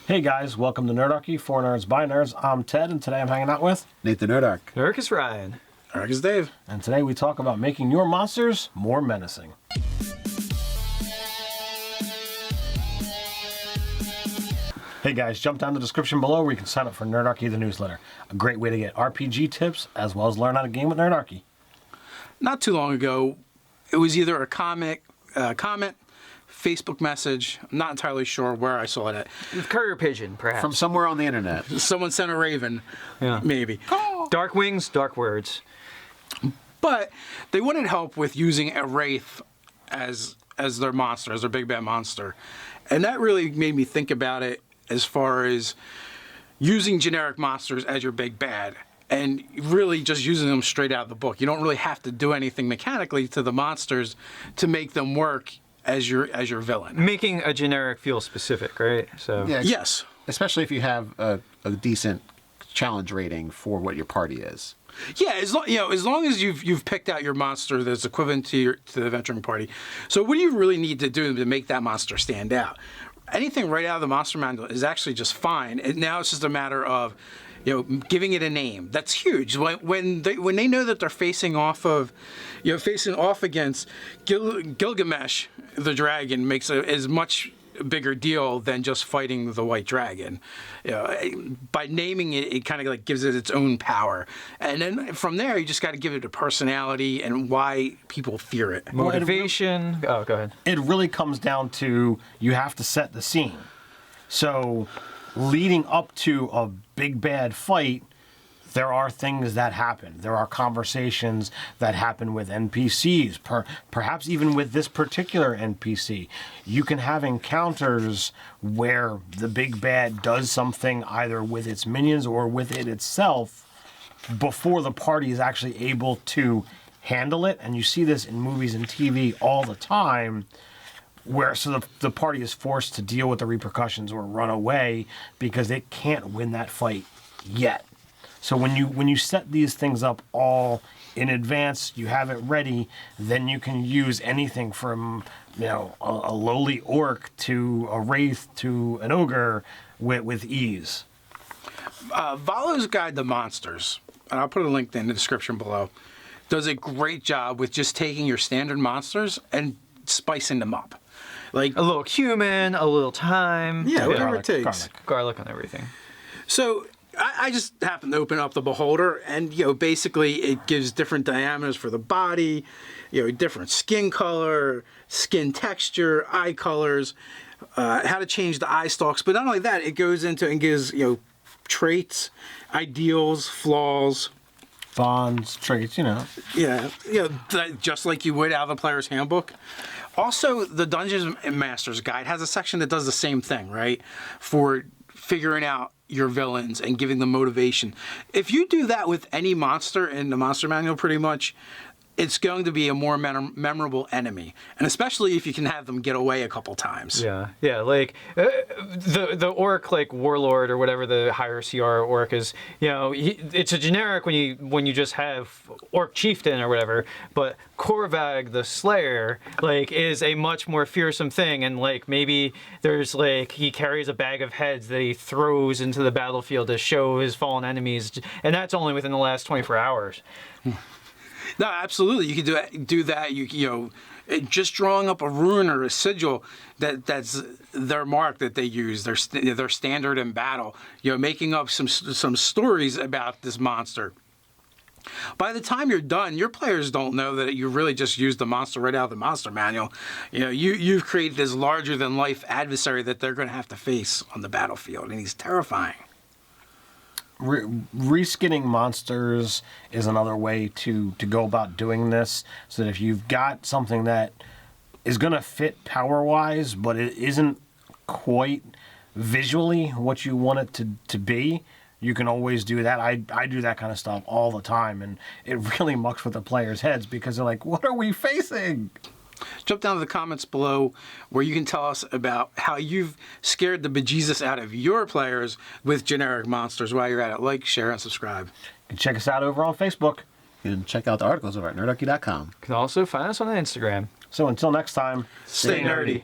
Hey guys, welcome to Nerdarchy, for Nerds by Nerds. I'm Ted, and today I'm hanging out with Nathan Nerdark. Eric is Ryan. Eric is Dave. And today we talk about making your monsters more menacing. Hey guys, jump down the description below where you can sign up for Nerdarchy, the newsletter. A great way to get RPG tips as well as learn how to game with Nerdarchy. Not too long ago, it was either a comment, Facebook message. I'm not entirely sure where I saw it. Courier pigeon, perhaps. From somewhere on the internet. Someone sent a raven, maybe. Dark wings, dark words. But they wanted help with using a wraith as their monster, as their big bad monster. And that really made me think about it as far as using generic monsters as your big bad. And really just using them straight out of the book. You don't really have to do anything mechanically to the monsters to make them work as your villain. Making a generic feel specific, right? So Yeah, Yes. especially if you have a decent challenge rating for what your party is. Yeah, as long as you've picked out your monster that's equivalent to the adventuring party. So what do you really need to do to make that monster stand out? Anything right out of the monster manual is actually just fine. And now it's just a matter of, giving it a name. That's huge. When they know that they're facing off against Gilgamesh, the dragon, makes as much bigger deal than just fighting the white dragon. By naming it, it kind of like gives it its own power. And then from there, you just got to give it a personality and why people fear it. motivation. Oh, go ahead. It really comes down to you have to set the scene. So leading up to a big bad fight, there are things that happen. There are conversations that happen with NPCs, perhaps even with this particular NPC. You can have encounters where the big bad does something either with its minions or with it itself before the party is actually able to handle it. And you see this in movies and TV all the time, where the party is forced to deal with the repercussions or run away because it can't win that fight yet. So when you set these things up all in advance, you have it ready, then you can use anything from a lowly orc to a wraith to an ogre with ease. Valo's Guide to Monsters, and I'll put a link in the description below, does a great job with just taking your standard monsters and spicing them up. Like A little cumin, a little thyme. Yeah, whatever it takes. Garlic on everything. So I just happened to open up the Beholder, and basically it gives different diameters for the body, different skin color, skin texture, eye colors, how to change the eye stalks. But not only that, it goes into and gives traits, ideals, flaws, Bonds, traits, just like you would out of the player's handbook. Also, the Dungeons and Masters Guide has a section that does the same thing, right? For figuring out your villains and giving them motivation. If you do that with any monster in the monster manual, pretty much, it's going to be a more memorable enemy. And especially if you can have them get away a couple times. Yeah, like the orc, like warlord or whatever the higher CR orc is. It's a generic when you just have orc chieftain or whatever. But Korvag the Slayer is a much more fearsome thing, and maybe there's he carries a bag of heads that he throws into the battlefield to show his fallen enemies, and that's only within the last 24 hours. No, absolutely. You can do that. Just drawing up a rune or a sigil that's their mark that they use, their standard in battle. Making up some stories about this monster. By the time you're done, your players don't know that you really just used the monster right out of the monster manual. You've created this larger than life adversary that they're going to have to face on the battlefield, and he's terrifying. Reskinning monsters is another way to go about doing this, so that if you've got something that is going to fit power-wise, but it isn't quite visually what you want it to be, you can always do that. I do that kind of stuff all the time, and it really mucks with the players' heads because they're like, what are we facing? Jump down to the comments below where you can tell us about how you've scared the bejesus out of your players with generic monsters. While you're at it, like, share, and subscribe. You can check us out over on Facebook. And check out the articles over at nerdarchy.com. You can also find us on Instagram. So until next time, Stay nerdy.